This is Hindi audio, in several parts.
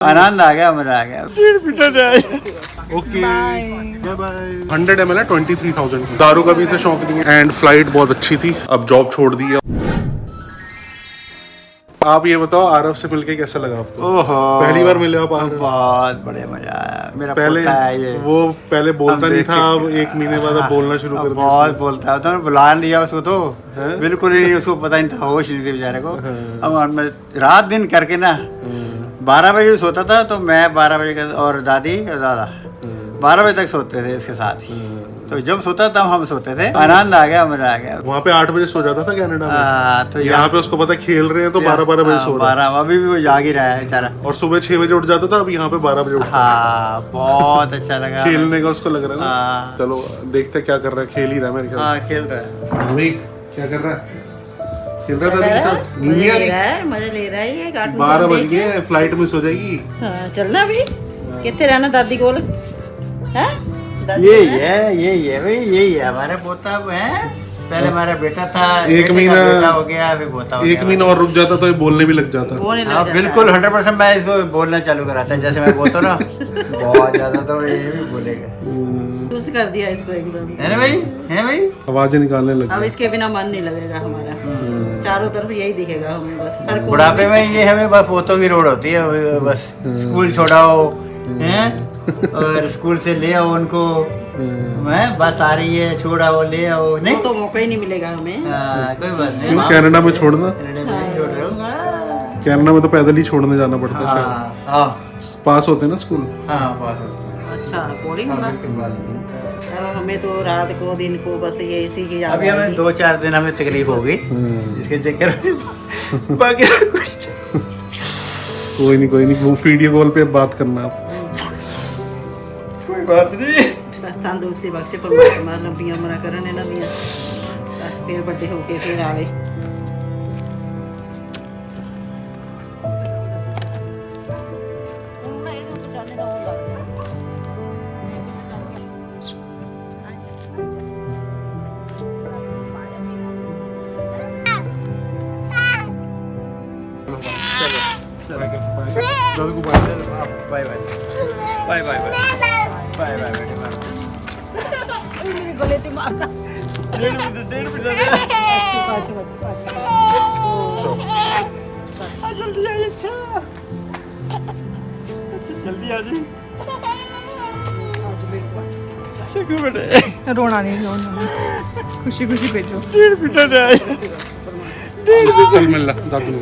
आनंद आ गया, मजा आ गया। Okay bye bye. 100 ml है 23,000। दारू का भी इसे शौक नहीं है एंड फ्लाइट बहुत अच्छी थी। अब जॉब छोड़ दी है। आप ये बताओ आरव से मिलके कैसा लगा आपको? ओहो, पहली बार मिले आप आरव? बहुत बढ़िया मजा आया। मेरा पहले पोता है ये। वो पहले बोलता नहीं था, अब 1 महीने बाद अब बोलना शुरू कर दिया। बहुत बोलता है, तो बुला नहीं दिया उसको तो बिल्कुल ही नहीं, उसको पता नहीं था, होश नहीं थी बेचारे को। अब मैं रात दिन करके ना 12 बजे सोता था, तो मैं 12 बजे का और दादी और दादा 12 बजे तक सोते थे इसके साथ ही। तो जब सोता तब हम सोते थे। आनंद आ गया, मजा आ गया। वहाँ पे 8 बजे सो जाता था कनाडा में। तो यहाँ पे उसको पता खेल रहे हैं तो 12-12 बजे सो रहा है। अभी भी वो जाग ही रहा है बेचारा। और सुबह 6 बजे उठ जाता था, अब यहाँ पे 12 बजे उठता हाँ, बहुत अच्छा लगा। है। खेलने का उसको लग रहा है ना। हाँ। चलो देखते क्या कर रहा है। खेल ही रहा है मेरे ख्याल से। खेल रहा है। भाई क्या कर रहा है? खेल रहा था मेरे साथ। नींद नहीं आ रही? मजा ले रहा है ये। 12 बज गए, फ्लाइट मिस हो जाएगी। हाँ, चलना भी कितने रहना दादी कोल है? यही है भाई, यही है हमारा पोता है। पहले हमारा बेटा था, 1 महीना हो गया, अभी पोता हो गया। 1 महीना और रुक जाता तो ये बोलने भी लग जाता। हाँ, बिल्कुल 100% मैं इसको बोलना चालू कराता है। जैसे मैं बोलता हूँ ना बहुत ज्यादा, तो ये भी बोलेगा। खुश कर दिया इसको एकदम। है ना भाई, है भाई। आवाजें निकालने लग अब गया। इसके बिना मन नहीं लगेगा हमारा। चारों तरफ यही दिखेगा हमें बस। हर कोने बुढ़ापे में ये हमें बस पोतों की रोड होती है। बस स्कूल छोड़ाओ हैं और स्कूल से ले आओ उनको। मैं बस आ रही है, छोड़ाओ ले आओ। नहीं तो मौका ही नहीं मिलेगा हमें। कोई बात नहीं। क्यों कनाडा में छोड़ना? कनाडा में ही छोड़ रहा हूँ। कनाडा में तो पैदल ही छोड़ने जाना पड़ता है शायद। हाँ पास होते हैं ना स्कूल। हाँ, पास होता है। अच्छा बोर्डिंग होगा। बिल्कुल पास होता है। अब हमें तो रात को दिन को बस ये इसी की याद अभी हमें आएगी। 2-4 दिन हमें तकलीफ होगी इसके चक्कर में। बाकी कुछ कोई नहीं, वो वीडियो कॉल पे बात करना आप। कोई बात नहीं। बस तंदुरुस्ती बख्शे परमात्मा, लंबी उम्र करन इन्हां दियां। बस फिर बड़े होके फिर आवे। Bye bye bye bye bye bye bye. मेरे गले पे मारता। 1.5 मिनट जल्दी आ। जल्दी आ जी। रोना नहीं, खुशी खुशी भेजो। 1.5 मिनट आए। चल मिल ला दादू।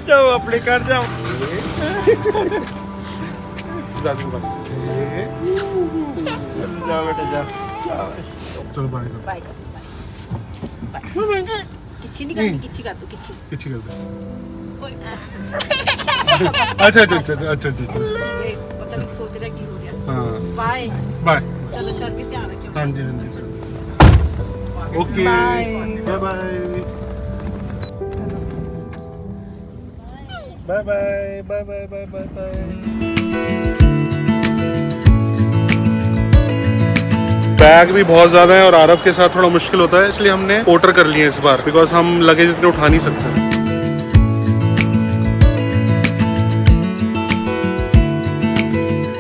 जाओ अपने घर जाओ। दादू का। जाओ बेटा जाओ। चलो बाय। Bye bye. किच्ची नहीं करनी, किच्ची कर दो, किच्ची। किसी कर दे। अच्छा। ये पता नहीं सोच रहा की हो गया। हाँ बाय बाय। चलो सर भी ध्यान रखियो। हाँ जी। Okay bye bye. बैग भी बहुत ज्यादा है और आरव के साथ थोड़ा मुश्किल होता है, इसलिए हमने पोर्टर कर लिए इस बार, बिकॉज हम लगेज इतने उठा नहीं सकते।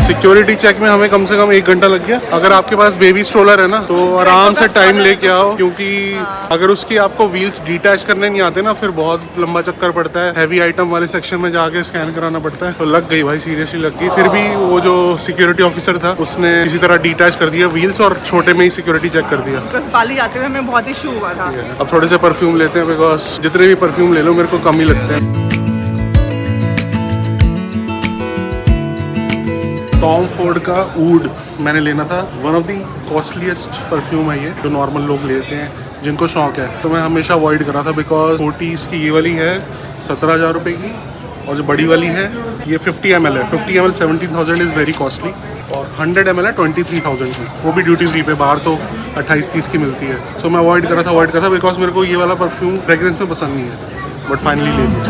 सिक्योरिटी चेक में हमें कम से कम 1 घंटा लग गया। अगर आपके पास बेबी स्ट्रोलर है ना तो आराम से टाइम लेके आओ, क्योंकि अगर उसकी आपको व्हील्स डिटैच करने नहीं आते ना, फिर बहुत लंबा चक्कर पड़ता है। हैवी आइटम वाले सेक्शन में जाके स्कैन कराना पड़ता है। तो लग गई भाई, सीरियसली लग गई। फिर भी वो जो सिक्योरिटी ऑफिसर था उसने किसी तरह डिटैच कर दिया व्हील्स और छोटे में ही सिक्योरिटी चेक कर दिया। बस बाली जाते हुए हमें बहुत इशू हुआ था। अब थोड़े से परफ्यूम लेते हैं, बिकॉज जितने भी परफ्यूम ले लो मेरे को कम ही लगते हैं। टॉम फोर्ड का वुड मैंने लेना था। One of the costliest perfume है ये, जो नॉर्मल लोग लेते हैं जिनको शौक है। तो मैं हमेशा अवॉइड कर रहा था, बिकॉज 40s की ये वाली है 17,000 रुपये की, और जो बड़ी वाली है ये 50 ml है। 50 ml 17,000 इज़ वेरी कॉस्टली, और 100 ml है 23,000 की, वो भी ड्यूटी फ्री पे। बाहर तो 28-30 की मिलती है। सो मैं अवॉइड कर रहा था बिकॉज मेरे को ये वाला परफ्यूम फ्रेगरेंस में पसंद नहीं है, बट फाइनली ले लिया।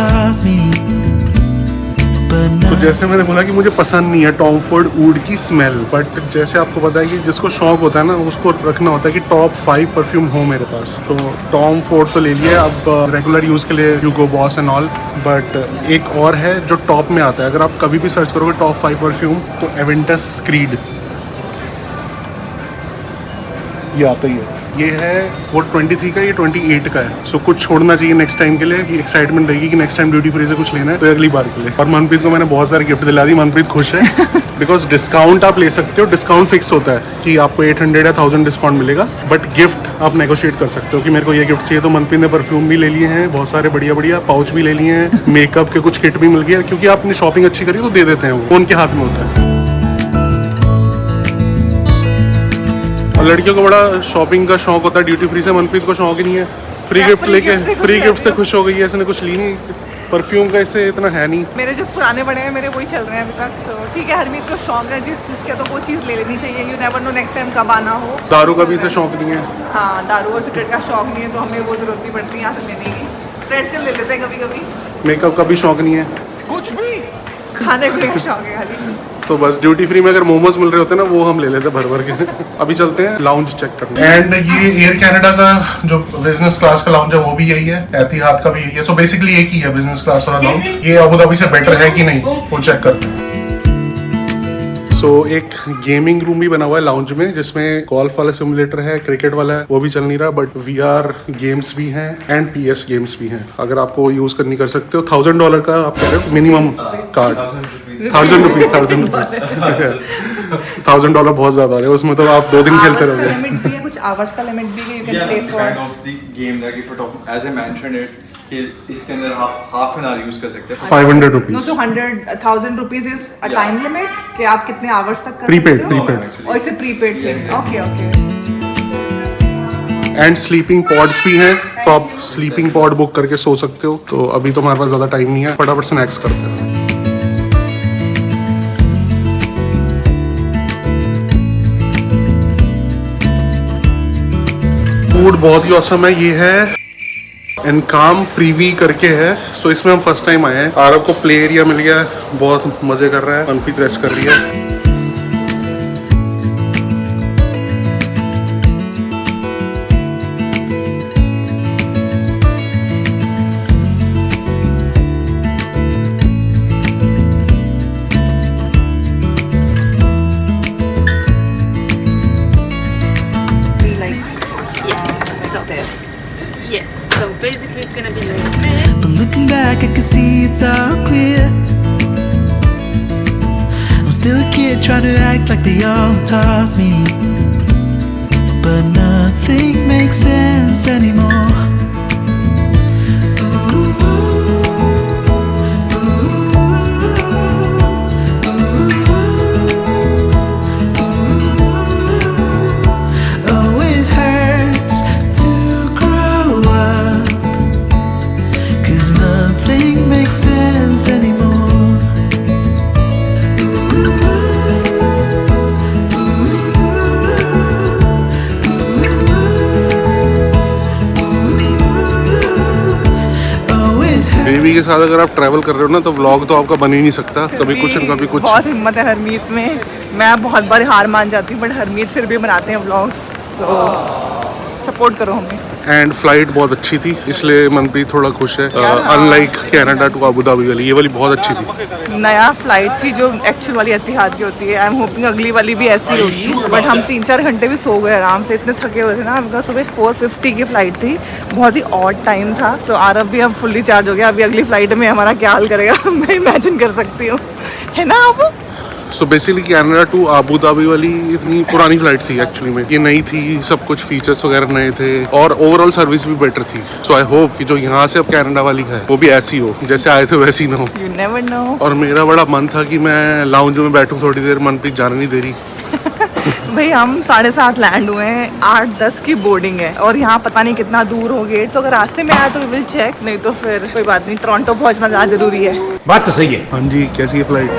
तो जैसे मैंने बोला कि मुझे पसंद नहीं है टॉम फोर्ड वुड की स्मेल, बट जैसे आपको पता है कि जिसको शौक होता है ना उसको रखना होता है कि टॉप 5 परफ्यूम हो मेरे पास। तो टॉम फोर्ड तो ले लिया, अब रेगुलर यूज़ के लिए ह्यूगो बॉस एंड ऑल, बट एक और है जो टॉप में आता है। अगर आप कभी भी सर्च करोगे टॉप 5 परफ्यूम तो एवेंटस क्रीड ये आता ही है। ये है वो 23 का, ये 28 का है। सो कुछ छोड़ना चाहिए नेक्स्ट टाइम के लिए कि एक्साइटमेंट रहेगी कि नेक्स्ट टाइम ड्यूटी फ्री से कुछ लेना है तो अगली बार के लिए। और मनप्रीत को मैंने बहुत सारे गिफ्ट दिला दी, मनप्रीत खुश है बिकॉज डिस्काउंट आप ले सकते हो, डिस्काउंट फिक्स होता है कि आपको 800 या 1000 डिस्काउंट मिलेगा, बट गिफ्ट आप नेगोशिएट कर सकते हो कि मेरे को ये गिफ्ट चाहिए। तो मनप्रीत ने परफ्यूम भी ले लिए हैं बहुत सारे बढ़िया बढ़िया, पाउच भी ले लिए हैं, मेकअप के कुछ किट भी मिल गया, क्योंकि आपने शॉपिंग अच्छी करी तो दे देते हैं वो उनके हाथ में होता है। और लड़कियों को बड़ा शॉपिंग का शौक होता है ड्यूटी फ्री से, मनप्रीत को शौक ही नहीं है। फ्री गिफ्ट लेके फ्री गिफ्ट से खुश हो गई है, इसने कुछ ली नहीं, परफ्यूम का इससे इतना है नहीं। मेरे जो पुराने बड़े हैं मेरे वही चल रहे हैं अभी तक। तो ठीक है, हरमीत को शौक है जिस चीज़ का तो वो चीज़ ले लेनी चाहिए। You never know next time कब आना हो। दारू का भी इसे शौक नहीं है। हाँ, दारू और सिगरेट का शौक नहीं है तो हमें वो ज़रूरत नहीं पड़ती यहाँ से लेने की। फ्रेंड्स के ले लेते हैं कभी कभी। मेकअप का भी शौक नहीं है, कुछ भी खाने पीने का शौक है खाली। तो बस ड्यूटी फ्री में अगर मोमोज मिल रहे होते ना वो हम ले लेते भर भर के। अभी चलते हैं लाउंज चेक करने। एंड ये एयर कनाडा का जो बिजनेस क्लास का लाउंज है वो भी यही है, एतिहाद का भी यही है। सो बेसिकली एक ही है बिजनेस क्लास वाला लाउंज। ये अबू धाबी से बेटर है कि नहीं वो चेक करते हैं। सो एक गेमिंग रूम भी बना हुआ है लाउंज में, जिसमें गोल्फ वाला सिमुलेटर है, क्रिकेट वाला है, वो भी चल नहीं रहा, बट VR गेम्स भी हैं एंड PS गेम्स भी हैं। अगर आपको यूज करनी कर सकते हो। $1000 का आप कह रहे हो मिनिमम कार्ड, 1000 रुपीज $1000 बहुत ज्यादा है, उसमें तो आप 2 दिन खेलते रहोगे। लिमिट भी है, कुछ आवर्स का लिमिट भी है, you can play for kind of the game that if you talk as I mentioned it कि इसके अंदर हाफ एन आवर यूज कर सकते हैं। 500 no. Rupees so 100,000 rupees is a time limit कि आप कितने आवर्स तक कर Prepaid, सकते हो। prepaid। और इसे prepaid thing. Okay okay. And sleeping pods भी हैं, तो आप स्लीपिंग पॉड बुक करके सो सकते हो। तो अभी तो हमारे पास ज्यादा टाइम नहीं है, फटाफट स्नैक्स करते हैं। फूड बहुत ही औसम है। ये है इनकाम प्रीवी करके है, सो इसमें हम फर्स्ट टाइम आए हैं। आरब को प्ले एरिया मिल गया है, बहुत मजे कर रहा है, मनप्रीत रेस्ट कर रही है। Yes, so basically it's gonna be like this. But looking back, I can see it's all clear. I'm still a kid trying to act like they all taught me. But nothing makes sense anymore. Baby के साथ अगर आप ट्रैवल कर रहे हो ना तो व्लॉग तो आपका बन ही नहीं सकता, कभी कुछ न कभी कुछ। बहुत हिम्मत है हरमीत में। मैं बहुत बार हार मान जाती हूँ बट हरमीत फिर भी बनाते हैं व्लॉग्स। सो सपोर्ट करो हमें। एंड फ्लाइट बहुत अच्छी थी, इसलिए मनप्रीत थोड़ा खुश है। Unlike Canada to Abu Dhabi वाली, ये वाली बहुत अच्छी थी। नया फ्लाइट थी जो एक्चुअल वाली एतिहाद की होती है। आई एम होपिंग अगली वाली भी ऐसी होगी। बट हम 3-4 घंटे भी सो गए आराम से, इतने थके हुए थे ना। बिकॉज सुबह 4:50 की फ्लाइट थी, बहुत ही ऑड टाइम था। सो आरब भी अब फुल्ली चार्ज हो गया। अभी अगली फ्लाइट में हमारा क्या हाल करेगा मैं इमेजिन कर सकती हूँ, है ना अब। So basically Canada to Abu Dhabi वाली इतनी पुरानी फ्लाइट थी एक्चुअली में, ये नई थी, सब कुछ फीचर्स वगैरह नए थे और ओवरऑल सर्विस भी बेटर थी। सो आई होप कि जो यहाँ से अब कनाडा वाली है वो भी ऐसी हो, जैसे आए थे वैसी ना हो। You never know. और मेरा बड़ा मन था कि मैं लाउंज में बैठूं थोड़ी देर, मनप्रीत जाने नहीं दे रही। भाई हम 7:30 लैंड हुए हैं, 8:10 की बोर्डिंग है और यहाँ पता नहीं कितना दूर हो गेट। तो अगर रास्ते में आया तो विल चेक, नहीं तो फिर कोई बात नहीं। टोरंटो पहुँचना ज़्यादा जरूरी है। बात तो सही है। हाँ जी, कैसी है फ्लाइट?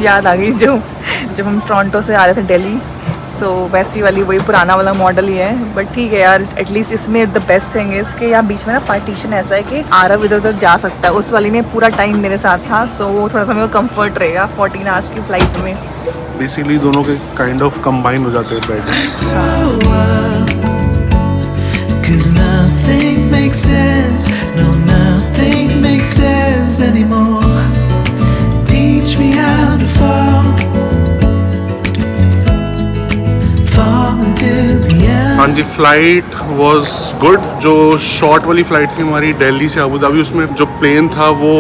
याद आ गई जब हम टोरंटो से आ रहे थे दिल्ली, सो वैसी वाली वही पुराना वाला मॉडल ही है, बट ठीक है यार, एटलीस्ट इसमें द बेस्ट थिंग इज कि यहाँ बीच में ना पार्टीशन ऐसा है कि आरव इधर उधर जा सकता है। उस वाली में पूरा टाइम मेरे साथ था, सो वो थोड़ा सा मेरे को कम्फर्ट रहेगा 14 आवर्स की फ्लाइट में। बेसिकली दोनों के काइंड ऑफ कंबाइन हो जाते हैं bed. Cause nothing makes sense, no, nothing makes sense anymore. Teach me how to fall into the end. हाँ जी, फ्लाइट वॉज गुड। जो शॉर्ट वाली फ्लाइट थी हमारी दिल्ली से अबू धाबी, उसमें जो प्लेन था वो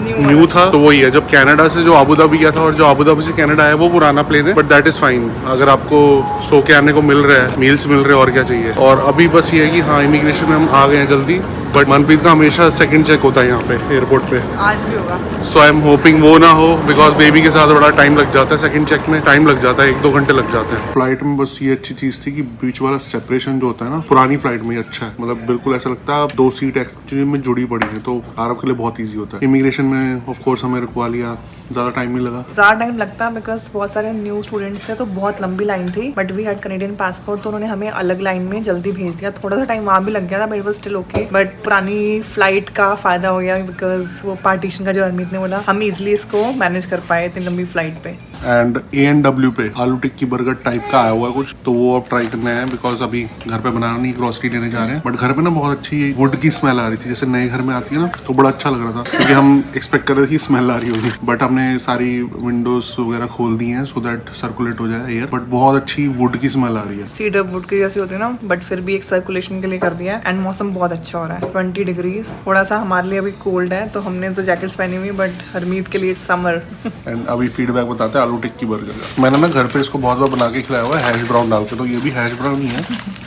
न्यू था, तो वही है। जब कनाडा से जो अबू धाबी गया था और जो अबू धाबी से कनाडा है वो पुराना प्लेन है, बट दैट इज फाइन। अगर आपको सो के आने को मिल रहा है, मील्स मिल रहे हैं, और क्या चाहिए। और अभी बस ये है कि हाँ, इमिग्रेशन में हम आ गए हैं जल्दी, बट मनप्रीत का हमेशा सेकंड चेक होता है यहाँ पे एयरपोर्ट पे। आज भी होगा। सो आई एम होपिंग वो ना हो, बिकॉज बेबी के साथ बड़ा टाइम लग जाता है। सेकंड चेक में टाइम लग जाता है, 1-2 घंटे लग जाते हैं। फ्लाइट में बस ये अच्छी चीज थी कि बीच वाला सेपरेशन जो होता है ना, पुरानी फ्लाइट में अच्छा है। मतलब बिल्कुल ऐसा लगता है आप 2 सीट एक्चुअली में जुड़ी पड़ी है, तो आरव के लिए बहुत ईजी होता है। इमिग्रेशन में ऑफ कोर्स हमें रुकवा लिया, ज्यादा टाइम नहीं लगा। ज़्यादा टाइम लगता है बिकॉज बहुत सारे न्यू स्टूडेंट्स थे, तो बहुत लंबी लाइन थी, but we had Canadian passport, तो उन्होंने हमें अलग लाइन में जल्दी भेज दिया। थोड़ा सा टाइम वहाँ भी लग गया था, but it was still okay. But पुरानी फ्लाइट का फायदा हो गया बिकॉज वो पार्टीशन का जो हरमीत ने बोला, हम इजिली इसको मैनेज कर पाए इतनी लंबी फ्लाइट पे। एंड A&W पे आलू टिक्की बर्गर टाइप का आया हुआ है कुछ, तो वो अब ट्राई करना है। बिकॉज अभी घर पे बनाना नहीं, ग्रोसरी लेने जा रहे हैं। बट घर पे ना बहुत अच्छी वुड की स्मेल आ रही थी, जैसे नए घर में आती है ना, तो बड़ा अच्छा लग रहा था। क्योंकि हम एक्सपेक्ट कर रहे थे कि स्मेल आ रही होगी, बट हमने सारी विंडोज वगैरह खोल दी हैं सो दैट सर्कुलेट हो जाए एयर। बट बहुत अच्छी वुड की स्मेल आ रही है, सीडर वुड की जैसी होती है ना, बट फिर भी एक सर्कुलेशन के लिए कर दिया है। एंड मौसम बहुत अच्छा हो रहा है, 20 डिग्रीज। थोड़ा सा हमारे लिए अभी कोल्ड है, तो हमने तो जैकेट्स पहनी हुई, बट हरमीत के लिए समर। एंड अभी फीडबैक बताते हैं आलू टिक्की बर्गर का। मैंने ना घर पे इसको बहुत बार बना के खिलाया हुआ है हैश ब्राउन डाल के, तो ये भी हैश ब्राउन ही है,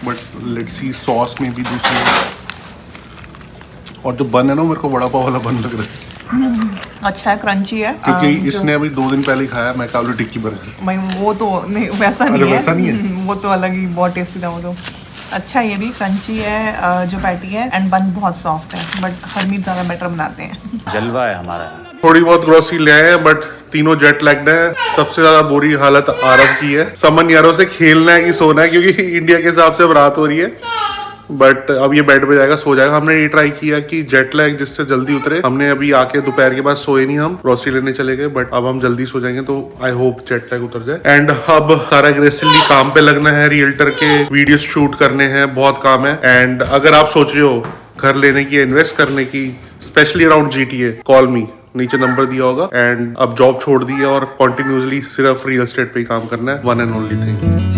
बट लेट्स सी सॉस में भी दूसरी। और जो बन है ना, मेरे को बड़ा पाव वाला बन लग रहा है। अच्छा है, क्रंची है, क्योंकि इसने अभी 2 दिन पहले खाया मैं आलू टिक्की बर्गर। भाई वो तो नहीं, वैसा नहीं है। वैसा नहीं है? वो तो अलग ही बहुत टेस्टी था वो तो। अच्छा, ये भी क्रंची है जो पैटी है, एंड बन बहुत सॉफ्ट है, बट हरमीत ज़्यादा बेटर बनाते हैं। जलवा है हमारा। थोड़ी बहुत ग्रोसरी ले आए हैं, बट तीनों जेट लैग्ड है। सबसे ज्यादा बुरी हालत आरव की है। समन यारों से खेलना है कि सोना है, क्योंकि इंडिया के हिसाब से अब रात हो रही है। बट अब ये बेड पे जाएगा, सो जाएगा। हमने ये ट्राई किया कि जेट लैग जिससे जल्दी उतरे। हमने अभी आके दोपहर के बाद सोए नहीं, हम ग्रोसरी लेने चले गए, बट अब हम जल्दी सो जाएंगे, तो आई होप जेट लैग उतर जाए। एंड अब सारा एग्रेसिवली काम पे लगना है, रियल्टर के वीडियो शूट करने हैं, बहुत काम है। एंड अगर आप सोच रहे हो घर लेने की, इन्वेस्ट करने की, स्पेशली अराउंड GTA, कॉल मी, नीचे नंबर दिया होगा। एंड अब जॉब छोड़ दी है और कंटिन्यूसली सिर्फ रियल एस्टेट पे ही काम करना है, वन एंड ओनली थिंग।